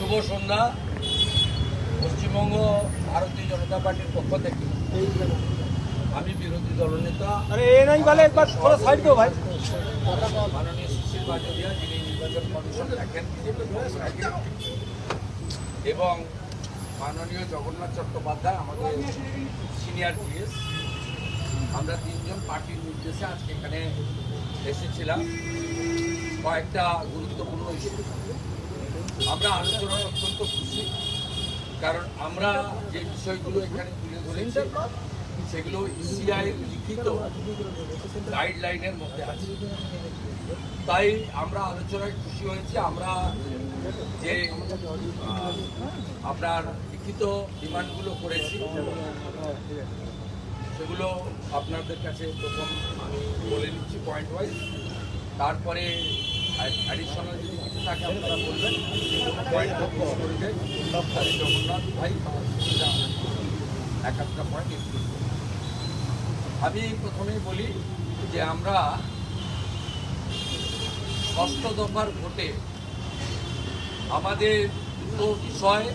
শুভ সন্ধ্যা। পশ্চিমবঙ্গ ভারতীয় জনতা পার্টির পক্ষ থেকে আমি বিরোধী দলনেতা মাননীয় সুশীল বাজোরিয়া, যিনি নির্বাচন কমিশন দেখেন এবং মাননীয় জগন্নাথ চট্টোপাধ্যায় আমাদের সিনিয়র পিএস, আমরা তিনজন পার্টির নির্দেশে আজকে এখানে এসেছিলাম কয়েকটা গুরুত্বপূর্ণ ইস্যু। আমরা আলোচনায় অত্যন্ত খুশি, কারণ আমরা যে বিষয়গুলো এখানে তুলে ধরেছি সেগুলো ইসিআইয়ের লিখিত গাইডলাইনের মধ্যে আছে। তাই আমরা আলোচনায় খুশি হয়েছি। আমরা যে আপনার লিখিত ডিমান্ডগুলো করেছি সেগুলো আপনাদের কাছে প্রথম আমি বলে নিচ্ছি পয়েন্ট ওয়াইজ, তারপরে অ্যাডিশনাল যদি কিছু থাকে আপনারা বলবেন। পয়েন্ট জগন্নাথ ভাই এক একটা পয়েন্ট ইনক্লুড করবেন। আমি প্রথমেই বলি যে আমরা ষষ্ঠ দফার ভোটে আমাদের দুটো বিষয়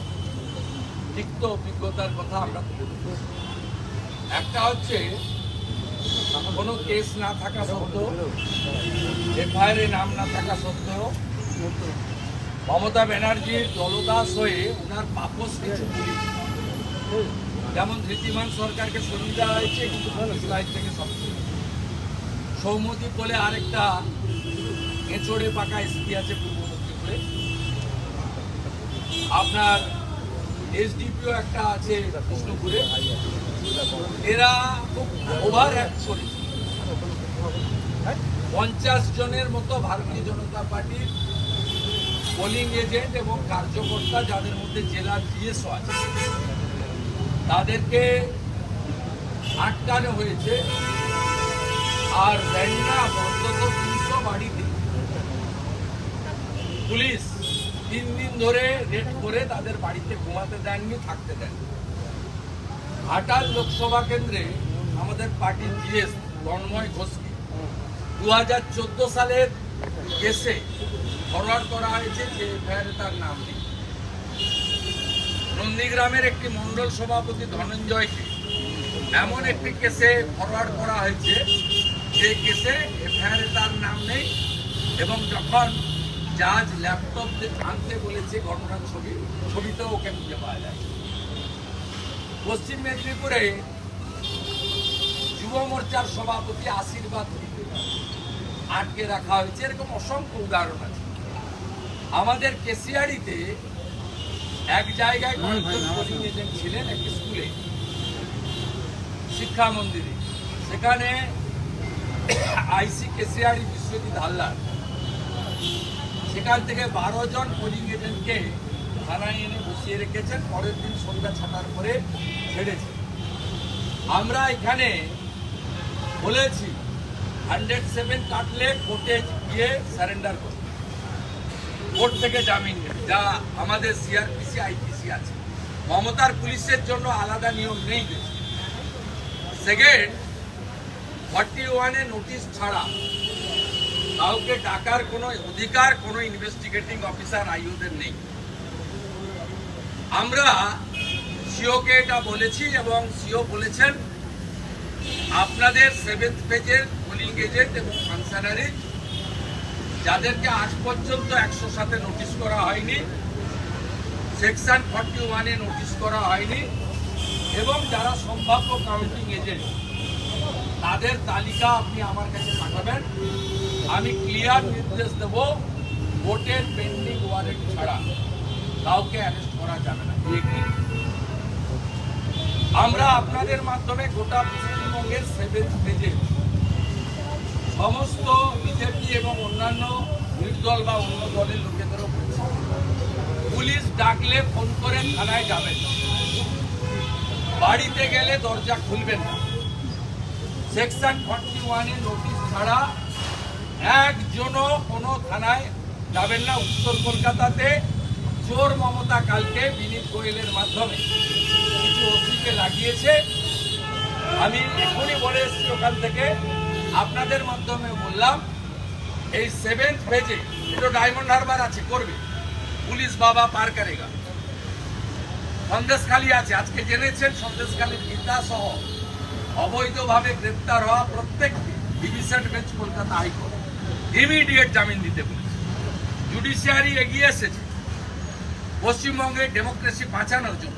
তিক্ত অভিজ্ঞতার কথা আমরা তুলে ধরি। একটা হচ্ছে কোনো কেস না থাকা সত্ত্বেও, এফআইআর নাম না থাকা সত্ত্বেও মমতা ব্যানার্জির দলদাস হয়ে ওনার পাপস কিছু পুলিশ, যেমন ধৃতিমান সরকারকে সরিয়ে দেওয়া হয়েছে কিন্তু পুলিশ লাইন থেকে সব। সৌমদীপ বলে আরেকটা এঁচড়ে পাকা এসপি আছে পূর্ব মেদিনীপুরে, আপনার এসডিপিও একটা আছে কৃষ্ণপুরে। এরা খুব ওভার অ্যাক্ট করেছে। 50 জনের মতো ভারতীয় জনতা পার্টির পোলিং এজেন্ট এবং কার্যকর্তা, যাদের মধ্যে জেলার ডিএসও আছে, তাদেরকে আটকানো হয়েছে। আর র্যান্ডাম অন্তত 300 বাড়িতে পুলিশ 3 দিন ধরে রেড করে তাদের বাড়িতে ঘুমাতে দেননি, থাকতে দেননি। ঘাটাল লোকসভা কেন্দ্রে আমাদের পার্টির জিএস তন্ময় ঘোষকে 2014 সালের কেসে ফরওয়ার্ড করা হয়েছে, যে এফআইআরে তার নাম নেই। নন্দীগ্রামের একটি মণ্ডল সভাপতি ধনঞ্জয়কে এমন একটি কেসে ফরওয়ার্ড করা হয়েছে যে কেসে এফআইআরে তার নাম নেই, এবং যখন জাজ ল্যাপটপ আনতে বলেছে ঘটনার ছবিতেও ওকে খুঁজে পাওয়া যায়। পশ্চিম মেদিনীপুরে যুব মোর্চার সভাপতি আশীর্বাদ আটকে রাখা হয়েছে। এরকম অসংখ্য উদাহরণ আছে। আমাদের কেশিয়াড়িতে এক জায়গায় কয়েকজন পোলিং এজেন্ট ছিলেন একটি স্কুলে, শিক্ষা মন্দিরে। সেখানে আইসি কেশিয়াড়ি বিশ্বজিৎ হালদার সেখান থেকে 12 জন পোলিং এজেন্টকে থানায় এনে বসিয়ে রেখেছেন। পরের দিন সন্ধ্যা 6টার পরে ছেড়েছে। আমরা এখানে বলেছি 107 কাটলে কোর্টে গিয়ে সারেন্ডার করবে, কোর্ট থেকে জামিন নেবে, যা আমাদের সিআরপিসি আইপিসি আছে। মমতার পুলিশের জন্য আলাদা নিয়ম নেই দেশে। সেকেন্ড, 41-এ নোটিশ ছাড়া কাউকে ডাকার কোনো অধিকার কোনো ইনভেস্টিগেটিং অফিসার আইওদের নেই। আমরা সিওকে এটা বলেছি এবং সিও বলেছেন আপনাদের 7th পেজের পোলিং এজেন্ট এবং ফাংশনারি যাদেরকে আজ পর্যন্ত 107-এ নোটিশ করা হয়নি, সেকশন 41-এ নোটিশ করা হয়নি, এবং যারা সম্ভাব্য কাউন্টিং এজেন্ট তাদের তালিকা আপনি আমার কাছে পাঠাবেন। আমি ক্লিয়ার নির্দেশ দেব ভোটের পেন্ডিং ওয়ারেন্ট ছাড়া কাউকে অ্যারেস্ট করা যাবে না। আমরা আপনাদের মাধ্যমে গোটা পশ্চিমবঙ্গের 7th পেজে সমস্ত বিজেপি এবং অন্যান্য নির্দল বা অন্য দলের লোকেদেরও বলছি, পুলিশ ডাকলে ফোন করে থানায় যাবেন, বাড়িতে গেলে দরজা খুলবেন না। সেকশন 41-এ নোটিশ ছাড়া একজনও কোনো থানায় যাবেন না। উত্তর কলকাতাতে চোর মমতা কালকে বিনীত গোয়েলের মাধ্যমে কিছু ওসিকে লাগিয়েছে। আমি এখনই বলে এসেছি ওখান থেকে, আপনাদের মাধ্যমে বললাম এই 7th পেজে এটা ডায়মন্ড হারবার আছে, করবে পুলিশ বাবা পার করেগা। সন্দেশখালী আছে, আজকে জেনেছেন সন্দেশখালীর গীতা সহ অবৈধভাবে গ্রেপ্তার হওয়া প্রত্যেক division bench Kolkata high court immediate জামিন দিতে বলেছে। জুডিশিয়ারি এগিয়ে এসেছে পশ্চিমবঙ্গে ডেমোক্রেসি বাঁচানোর জন্য।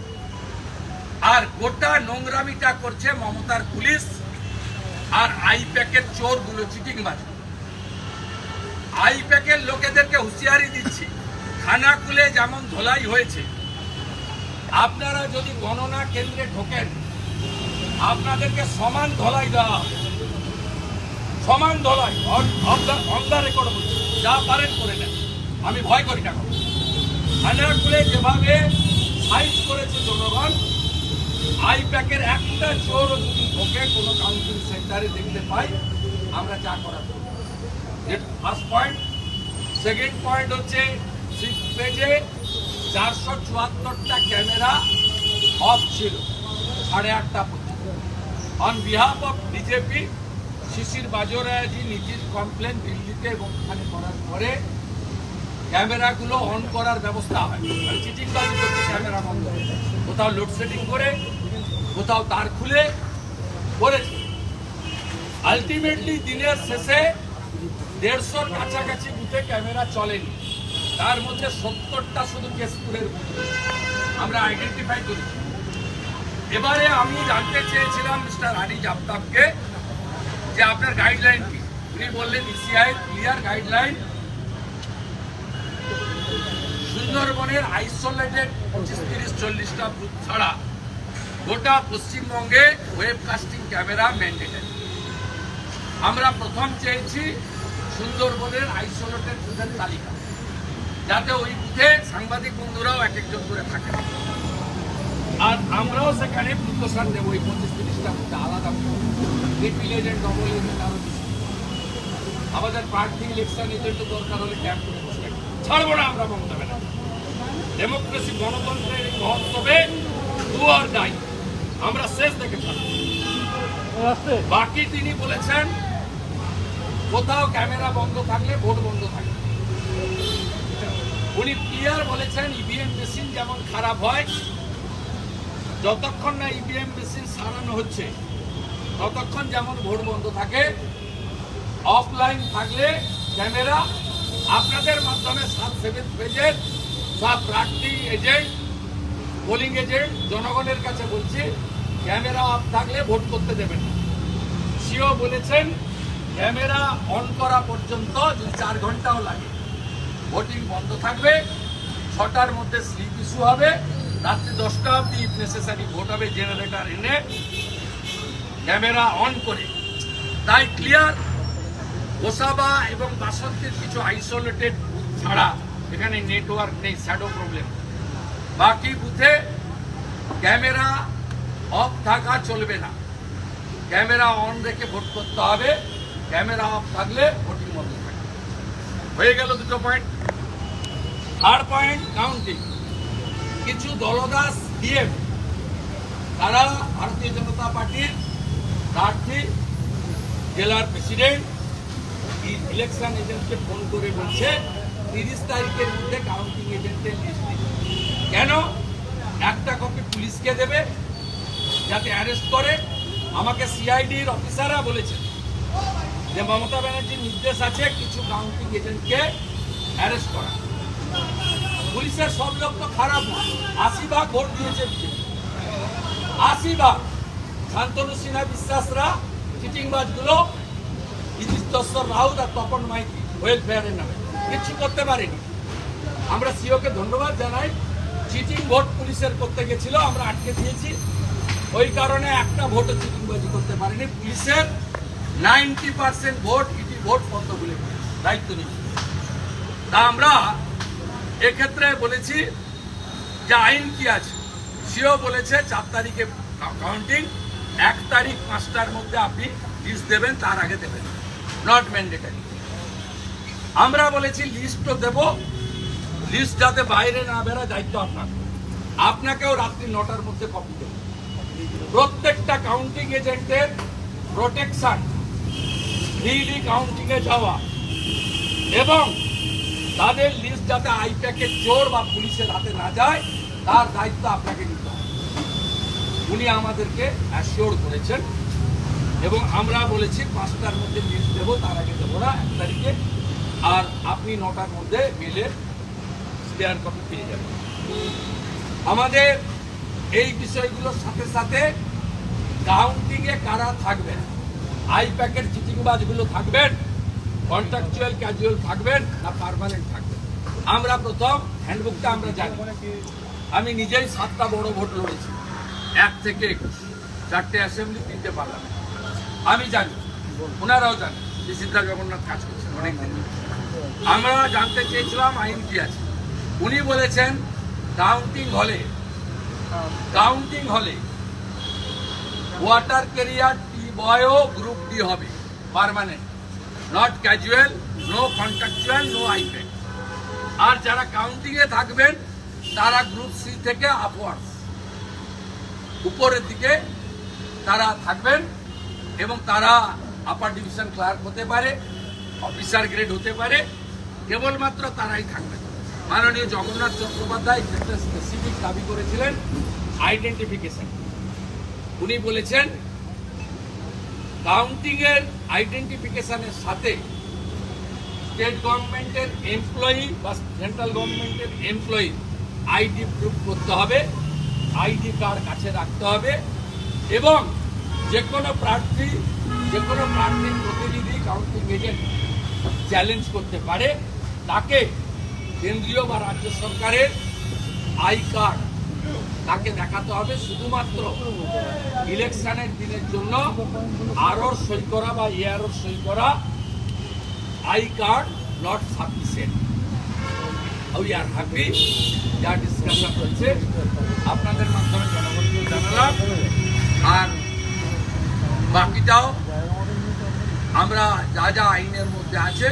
আর গোটা নোংরামিটা করছে মমতার পুলিশ আর আইপ্যাকের চোরগুলো, চিটিংবাজ। আইপ্যাকের লোকেদেরকে হুঁশিয়ারি দিচ্ছি, খানাকুলে যেমন ধোলাই হয়েছে, আপনারা যদি গণনা কেন্দ্রে ঢোকেন আপনাদেরকে সমান ধলাই দেওয়া হবে, সমান ধলাই। অন দ্য রেকর্ড বলছি, যা পারেন করে নেন, আমি ভয় করি না। খানাকুলে যেভাবে সাইজ করেছে জনগণ, আইপ্যাকের একটা চোর যদি ঢোকে কোনো কাউন্সিল সেন্টারে দেখতে পাই, আমরা যা করার ফার্স্ট পয়েন্ট। সেকেন্ড পয়েন্ট হচ্ছে 6 পেজে 474টা ক্যামেরা অফ ছিল 8:30 পর্যন্ত। অন বিহাফ অফ বিজেপি শিশির বাজোরাজি নিজের কমপ্লেন দিল্লিতে এবং ওখানে করার পরে ক্যামেরাগুলো অন করার ব্যবস্থা হয়। মানে চিটিংবাজি করতে ক্যামেরা বন্ধ হয়, কোথাও লোডশেডিং করে, কোথাও তার খুলে করেছে। আলটিমেটলি দিনের শেষে 150 কাছাকাছি বুথে ক্যামেরা চলেনি, তার মধ্যে 70টা শুধু কেশপুরের বুথ আমরা আইডেন্টিফাই করেছি। এবারে আমি জানতে চেয়েছিলাম মিস্টার আনিস আফতাবকে যে আপনার গাইডলাইন কি। উনি বললেন ইসিআই ক্লিয়ার গাইডলাইন, সুন্দরবনের আইসোলেটেড 25-30-40টা বুথ ছাড়া গোটা পশ্চিমবঙ্গে ওয়েবকাস্টিং ক্যামেরা ম্যান্ডেটরি। আমরা প্রথম চেয়েছি সুন্দরবনের আইসোলেটেড বুথের তালিকা, যাতে ওই বুথে সাংবাদিক বন্ধুরাও এক একজন করে থাকে। আর আমরাও সেখানে প্রত্যাশান দেবো ওই 25-30টা বুথে আলাদা ট্রিপল এজেন্ট, ডবল এজেন্ট, আরো আমাদের প্রার্থী ইলেকশন এজেন্ট দরকার হলে ক্যাম্প করে বসে ছাড়বো না আমরা মমতা ব্যানার্জি। ডেমোক্রেসি গণতন্ত্রের এই মহোৎসবে ডু অর ডাই আমরা শেষ দেখে ছাড়বো। বাকি তিনি বলেছেন কোথাও ক্যামেরা বন্ধ থাকলে ভোট বন্ধ থাকবে। উনি ক্লিয়ার বলেছেন ইভিএম মেশিন যেমন খারাপ হয়, যতক্ষণ না ইভিএম মেশিন সারানো হচ্ছে ততক্ষণ যেমন ভোট বন্ধ থাকে। অফলাইন থাকলে ক্যামেরা আপনাদের মাধ্যমে 7-7 পেজের সব প্রার্থী এজেন্ট, পোলিং এজেন্ট, জনগণের কাছে বলছি ক্যামেরা অফ থাকলে ভোট করতে দেবেন না। সিও বলেছেন ক্যামেরা অন করা পর্যন্ত যদি 4 ঘন্টাও লাগে ভোটিং বন্ধ থাকবে। 6টার মধ্যে স্লিপ ইস্যু হবে, রাত্রি 10টা অবধি ইফ নেসেসারি ভোট হবে জেনারেটর এনে ক্যামেরা অন করে। তাই ক্লিয়ার গোসাবা এবং বাসন্তীর কিছু আইসোলেটেড বুথ ছাড়া এখানে নেটওয়ার্ক নেই, শ্যাডো প্রবলেম। বাকি বুথে ক্যামেরা অফ থাকা চলবে না, ক্যামেরা অন রেখে ভোট করতে হবে। ক্যামেরা অফ থাকলে ভোটিং বন্ধ থাকবে। হয়ে গেল 2টো পয়েন্ট। Third point counting. কিছু দলদাস ডিএম তারা ভারতীয় জনতা পার্টির প্রার্থী, জেলার প্রেসিডেন্ট, ইলেকশন এজেন্টকে ফোন করে বলছে 30 তারিখের মধ্যে কাউন্টিং এজেন্টের লিস্ট দিন। কেন? একটা কপি পুলিশকে দেবে যাতে অ্যারেস্ট করে। আমাকে সিআইডির অফিসাররা বলেছেন যে মমতা ব্যানার্জির নির্দেশ আছে কিছু কাউন্টিং এজেন্টকে অ্যারেস্ট করা। পুলিশের সব লোক তো খারাপ না, 80 ভাগ ভোট দিয়েছে বিজেপি, 80 ভাগ। শান্তনু সিনহা বিশ্বাসরা চিটিংবাজগুলো, ইতিশ্বর রাউত আর তপন মাইতি ওয়েলফেয়ারের নামে কিছু করতে পারেনি। আমরা সিওকে ধন্যবাদ জানাই, চিটিং ভোট পুলিশের করতে গেছিল, আমরা আটকে দিয়েছি। ওই কারণে একটা ভোটও চিটিংবাজি করতে পারেনি। পুলিশের 90% ভোট ইটি ভোট পদ্ম বলে দায়িত্ব নিয়েছে। তা আমরা এক্ষেত্রে বলেছি যে আইন কি আছে। সিও বলেছে 4 তারিখে কাউন্টিং, 1 তারিখ 5টার মধ্যে আপনি লিস্ট দেবেন, তার আগে দেবেন, নট ম্যান্ডেটারি। আমরা বলেছি লিস্টও দেব, লিস্ট যাতে বাইরে না বেরোয় দায়িত্ব আপনার। আপনাকেও রাত্রি 9টার মধ্যে কপি দেব। প্রত্যেকটা কাউন্টিং এজেন্টের প্রোটেকশন, 3D কাউন্টিংয়ে যাওয়া এবং তাদের লিস্ট যাতে আইপ্যাকের চোর বা পুলিশের হাতে না যায় তার দায়িত্ব আপনাকে নিতে হবে। উনি আমাদেরকে অ্যাসিওর করেছেন এবং আমরা বলেছি 5টার মধ্যে মেল দেবো, তার আগে দেবো না, 1 তারিখে। আর আপনি 9টার মধ্যে মেলের স্পেয়ার কপি পেয়ে যাবেন। আমাদের এই বিষয়গুলোর সাথে সাথে কাউন্টিংয়ে কারা থাকবেন, আইপ্যাকের চিটিংবাজগুলো থাকবেন, কন্ট্রাকচুয়াল ক্যাজুয়াল থাকবেন না পার্মানেন্ট থাকবেন। আমরা প্রথম হ্যান্ডবুকটা আমরা জানি, আমি নিজেই 7টা বড় ভোট লড়েছি, 1 থেকে 21, 4টে অ্যাসেম্বলি, 3টে পার্লামেন্ট। আমি জানি, ওনারাও জানেন, শ্রী জগন্নাথ কাজ করছেন অনেকদিন। আমরা জানতে চেয়েছিলাম আইন কি আছে। উনি বলেছেন কাউন্টিং হলে ওয়াটার ক্যারিয়ার টি বয়ও গ্রুপ ডি হবে, permanent, not casual, no contractual, no IPAC. আর যারা কাউন্টিংয়ে থাকবেন তারা গ্রুপ সি থেকে আপওয়ার্ডস, উপরের দিকে তারা থাকবেন এবং তারা আপার ডিভিশন ক্লার্ক হতে পারে, অফিসার গ্রেড হতে পারে, কেবলমাত্র তারাই থাকবেন। মাননীয় জগন্নাথ চট্টোপাধ্যায় একটা স্পেসিফিক দাবি করেছিলেন আইডেন্টিফিকেশন। উনি বলেছেন কাউন্টিংয়ের আইডেন্টিফিকেশনের সাথে স্টেট গভর্নমেন্টের এমপ্লয়ি বা সেন্ট্রাল গভর্নমেন্টের এমপ্লয়ি আইডি প্রুফ করতে হবে, আইডি কার্ড কাছে রাখতে হবে এবং যে কোনো প্রার্থীর প্রতিনিধি কাউন্টিং এজেন্ট চ্যালেঞ্জ করতে পারে, তাকে কেন্দ্রীয় বা রাজ্য সরকারের আই কার্ড তাকে দেখাতে হবে। শুধুমাত্র ইলেকশনের দিনের জন্য আরোর সই করা বা এআরওর সই করা I card not sufficient. We are happy, যা ডিসকাশন হচ্ছে আপনাদের মাধ্যমে জনগণকে জানালাম। আর বাকিটাও আমরা যা যা আইনের মধ্যে আছে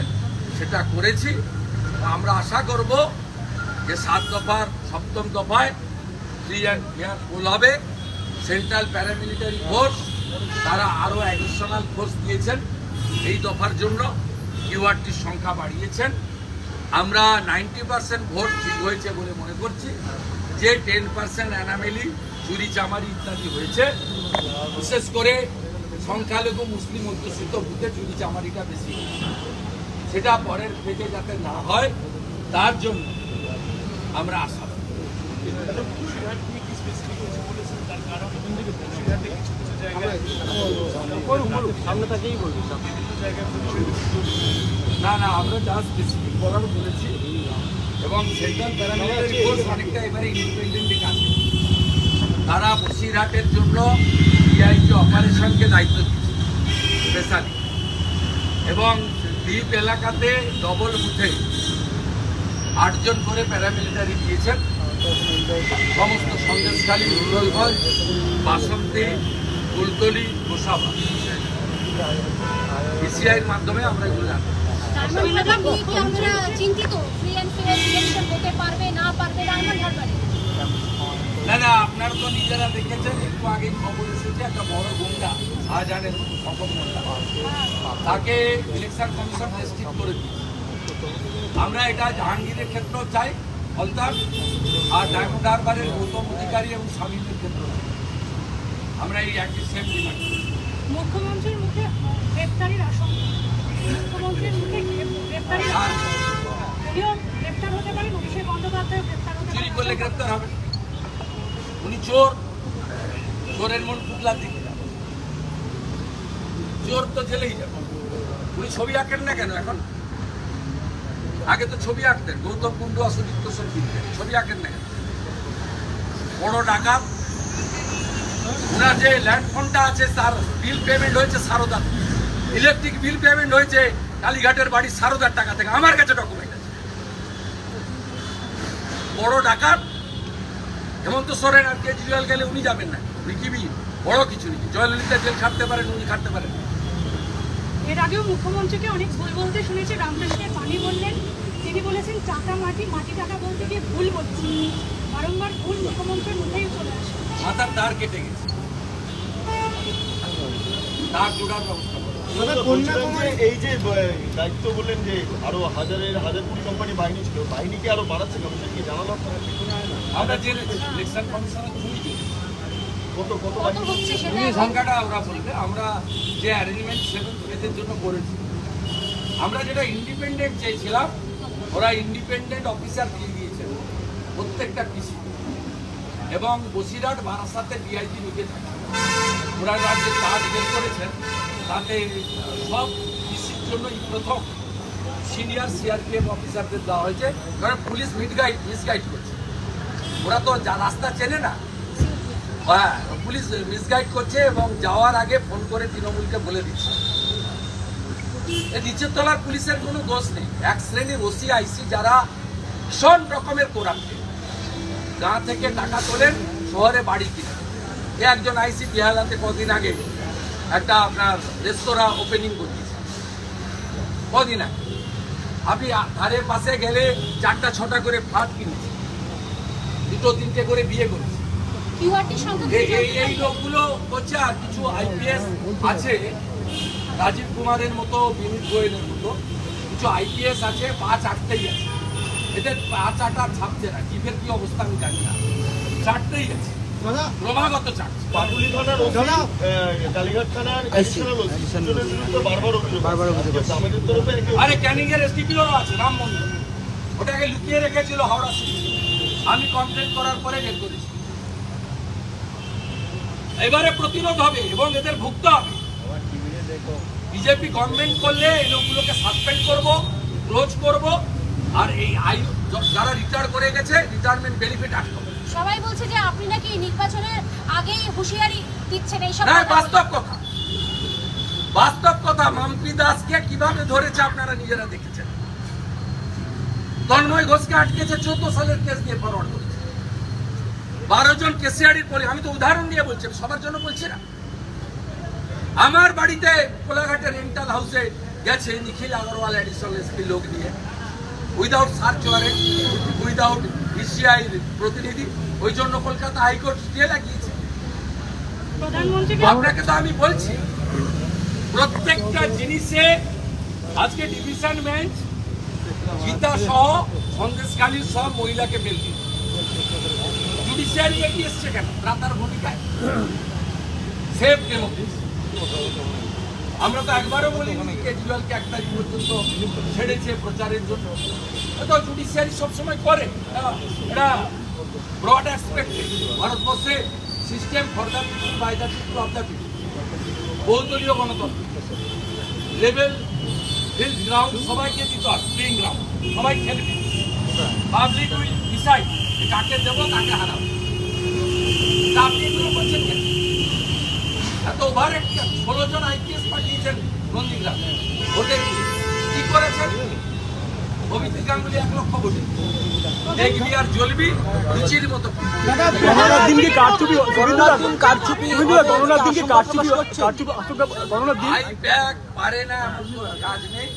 সেটা করেছি। আমরা আশা করব যে 7 দফার 7ম দফায় ফ্রি অ্যান্ড ফেয়ার পোল হবে। সেন্ট্রাল প্যারামিলিটারি ফোর্স তারা আরও অ্যাডিশনাল ফোর্স দিয়েছেন এই দফার জন্য, কিউআরটির সংখ্যা বাড়িয়েছেন। আমরা 90% ভোট ঠিক হয়েছে বলে মনে করছি। যে 10% অ্যানামেলি, চুরি চামারি ইত্যাদি হয়েছে, বিশেষ করে সংখ্যালঘু মুসলিম অধ্যুষিত বুথে চুরি চামারিটা বেশি, সেটা পরের ফেজে যাতে না হয় তার জন্য আমরা আশা। না আমরা যা স্পেসিফিক বলার বলেছি এবং সেন্ট্রাল প্যারামিলিটারি ফোর্স অনেকটা এবারে ইন্ডিপেন্ডেন্টলি কাজ করে। তারা বসিরহাটের জন্য ডিআইজি অপারেশনকে দায়িত্ব দিচ্ছে স্পেশালি, এবং দ্বীপ এলাকাতে ডবল বুথে 8 জন করে প্যারামিলিটারি দিয়েছেন। সমস্ত সন্দেশখালী, উজ্জ্বলগঞ্জ, বাসন্তী, কুলতলি, গোসাবা বিসিআইয়ের মাধ্যমে আমরা এগুলো জানি। না আপনারা তো নিজেরা দেখেছেন, একটু আগেই খবর এসেছে একটা বড় গুন্ডা শাহজাহানের শপথ মোল্লা, তাকে ইলেকশন কমিশন রেস্ট্রিক্ট করে দিয়েছে। আমরা এটা জাহাঙ্গীরের ক্ষেত্রেও চাই ফলতার, আর ডায়মন্ড হারবারের গৌতম অধিকারী এবং স্বামীদের ক্ষেত্রেও আমরা এই একই সেম ডিমান্ড। মুখ্যমন্ত্রীর মুখে গ্রেপ্তারির আশঙ্কা, মুখ্যমন্ত্রীর মুখে গ্রেপ্তারির গ্রেপ্তার হতে পারে, অভিষেক বন্দ্যোপাধ্যায় গ্রেপ্তার হতে পারে। চুরি করলে গ্রেপ্তার হবে, উনি চোর, চোরের মন পুতলার দিকে যাবে, চোর তো জেলেই যাবে। উনি ছবি আঁকেন না কেন এখন? আগে তো ছবি আঁকতেন, গৌতম কুণ্ডু, অসুজিত সেন কিনতেন, ছবি আঁকেন না কেন? বড় ডাকাত। ওনার যে ল্যান্ড ফোনটা আছে তার বিল পেমেন্ট হয়েছে সারদার, ইলেকট্রিক বিল পেমেন্ট হয়েছে কালীঘাটের বাড়ির সারদার টাকা থেকে, আমার কাছে ডকুমেন্ট আছে। বড় ডাকাত। হেমন্ত সোরেন আর কেজরিওয়াল গেলে উনি যাবেন না, উনি কি বড় কিছু নেই। জয়ললিতা জেল খাটতে পারেন, উনি খাটতে পারেন। এর আগেও মুখ্যমন্ত্রীকে অনেক ভুল বলতে শুনেছি। রামকৃষ্ণের পানি বললেন, তিনি বলেছেন টাকা মাটি টাকা বলতে গিয়ে ভুল বলছি, বারংবার ভুল মুখ্যমন্ত্রীর মুখেই চলে আসে। মাথার তার কেটে গেছে, তার জোড়ার ব্যবস্থা করে বলছিলাম যে এই যে দায়িত্ব বললেন যে আরো হাজার কোটি কোম্পানি বাহিনী ছিল, বাহিনীকে আরো বাড়াচ্ছে কমিশন কি জানালো আপনারা? আমরা জেনেছি ইলেকশন কমিশনের খুবই জরুরি। কত কত বাহিনী? হচ্ছে সেটা এই সংখ্যাটা ওরা বলবে। আমরা যে অ্যারেঞ্জমেন্ট 7 ফেজের জন্য করেছি, আমরা যেটা ইন্ডিপেন্ডেন্ট চেয়েছিলাম, ওরা ইন্ডিপেন্ডেন্ট অফিসার দিয়ে দিয়েছে প্রত্যেকটা পিসি, এবং বসিরহাট বারাসাতে ডিআইজি নিজে থাকে। ওরা রাজ্যে চার্জ বের করেছেন, তাতে সব পিসির জন্যই প্রথম সিনিয়র সিআরপিএফ অফিসারদের দেওয়া হয়েছে, কারণ পুলিশ মিসগাইড করছে। ওরা তো রাস্তা চেনে না, হ্যাঁ পুলিশ মিসগাইড করছে এবং যাওয়ার আগে ফোন করে তৃণমূলকে বলে দিচ্ছে। এই নিচের তলার পুলিশের কোনো দোষ নেই, এক শ্রেণীর ওসি আইসি যারা ভীষণ রকমের করাপ্টেড, গাঁ থেকে টাকা তোলেন শহরে বাড়ি কিনে। একজন আইসি বিহালাতে কদিন আগে একটা আপনার রেস্তোরাঁ ওপেনিং করিয়েছে, কদিন আগে। আপনি ধারের পাশে গেলে 4টা-6টা করে ফ্ল্যাট কিনেছে, 2-3টে করে বিয়ে করেছে। কিউআরটি সংখ্যা এই লোকগুলো করছে। আর কিছু আইপিএস আছে, রাজীব কুমারের মতো, বিনীত গোয়েলের মতো কিছু আইপিএস আছে, 5-8টেই আছে। এদের 5-8 আর ছাপছে না, জিপের কি অবস্থা আমি জানি না, 4টেই আছে, ক্রমাগত চাচ্ছে। পাটুলি থানার ওসি, কালীঘাট থানার অ্যাডিশনাল ওসি দুজনের বিরুদ্ধে বারবার অভিযোগ আমাদের তরফে। আরে ক্যানিং এর এসডিপিওরও আছে, রাম মন্দির, ওটাকে লুকিয়ে রেখেছিল হাওড়া সিটি। আমি কমপ্লেন করার পরে বের করেছি। এবারে প্রতিরোধ হবে এবং এদের ভুগতে হবে। বিজেপি গভর্নমেন্ট করলে এই লোকগুলোকে সাসপেন্ড করব, ক্লোজ করব, আর এই আয়ু যারা রিটায়ার করে গেছে রিটায়ারমেন্ট বেনিফিট আটকাবো। সবাই বলছে যে আপনি নাকি নির্বাচনের আগেই হুঁশিয়ারি দিচ্ছেন এইসব না, কথা। বাস্তব কথা, বাস্তব কথা। মাম্পি দাসকে কিভাবে ধরেছে আপনারা নিজেরা দেখেছেন। তন্ময় ঘোষকে আটকেছে 14 সালের কেস দিয়ে ফরওয়ার্ড করেছে। 12 জন কেসিআরির পরে, আমি তো উদাহরণ দিয়ে বলছি, সবার জন্য বলছি না। আমার বাড়িতে কোলাঘাটের রেন্টাল হাউসে গেছে নিখিল আগরওয়াল এডিশনাল এসপি লোক নিয়ে, without search warrant, without ECI প্রতিনিধি। ওই জন্য কলকাতা হাইকোর্ট স্টে লাগিয়েছে। প্রধানমন্ত্রীকে আপনাকে তো আমি বলছি, প্রত্যেকটা জিনিসে আজকে ডিভিশন বেঞ্চ গীতা সহ সন্দেশকালীর সব মহিলাকে বেল দিল। জুডিশিয়ারি এগিয়ে এসছে কেন? রাতার ভূমিকায় সেফ ডেমোক্রেসি। আমরা তো একবারও বলিনি কেজরিওয়ালকে 1 তারিখ পর্যন্ত ছেড়েছে প্রচারের জন্য। তো জুডিশিয়ারি সবসময় করে, এটা ব্রড অ্যাসপেক্টে। ভারতবর্ষে system for the people, by the people, of the people, বহুদলীয় গণতন্ত্র। লেভেল ফিল্ড গ্রাউন্ড সবাইকে দিতে হবে, প্লেইং গ্রাউন্ড, সবাই খেলবে। পাবলিক উইল ডিসাইড কাকে দেবো কাকে হারাবো। তা আপনি এগুলো করছেন কেন? এত ওভার একটা 16 জন আইপিএস পাঠিয়েছেন নন্দীগ্রাম ভোটের কি করেছেন? অভিজিৎ গাঙ্গুলি 1 লক্ষ ভোটে দেখবি আর জ্বলবি রুচির মতো। গণনার দিন কি কারচুপি, গণনার দিন কারচুপি, গণনার দিন কি কারচুপি, গণনার দিন আইপ্যাক পারে না, এমন কোনো কাজ নেই।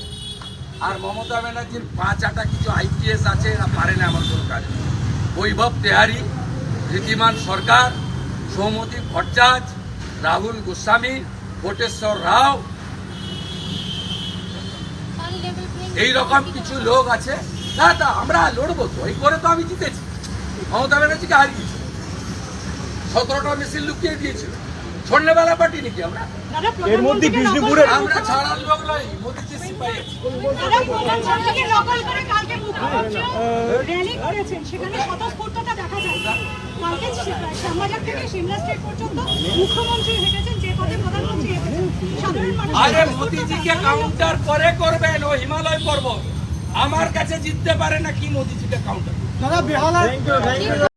আর মমতা ব্যানার্জির 5-8টা কিছু আইপিএস আছে, এরা পারে না এমন কোনো কাজ নেই। বৈভব তেহারি, ঋদ্ধিমান সরকার, সৌমতি ভট্টাচার্য, রাহুল গোস্বামী, কোটেশ্বর রাও, এই রকম কিছু লোক আছে। না তা আমরা লড়বো তো, এই করে তো আমি জিতেছি। মমতা ব্যানার্জিকে হারিয়েছি, 17টা মিছিল লুকিয়ে দিয়েছিল। সন্ধ্যেবেলা পার্টি নাকি আমরা? দাদা, এর মধ্যে প্রধানমন্ত্রীকে বিষ্ণুপুরে নকল আমরা ছাড়ার লোক নয়, মোদিজি সিপাহী আছি। দাদা, প্রধানমন্ত্রীকে নকল করে কালকে মুখ্যমন্ত্রী র্যালি করেছেন, সেখানে স্বতঃস্ফূর্ততা দেখা যায়। কালকে শ্যামবাজার থেকে সিমলা স্ট্রিট পর্যন্ত মুখ্যমন্ত্রী হেঁটেছেন, যে পথে প্রধানমন্ত্রী হেঁটেছেন। সাধারণ মানুষ আরে মোদিজিকে কাউন্টার পরে করবেন, ও হিমালয় পর্বত। আমার কাছে জিততে পারে না কি মোদিজিকে কাউন্টার? দাদা বেহালা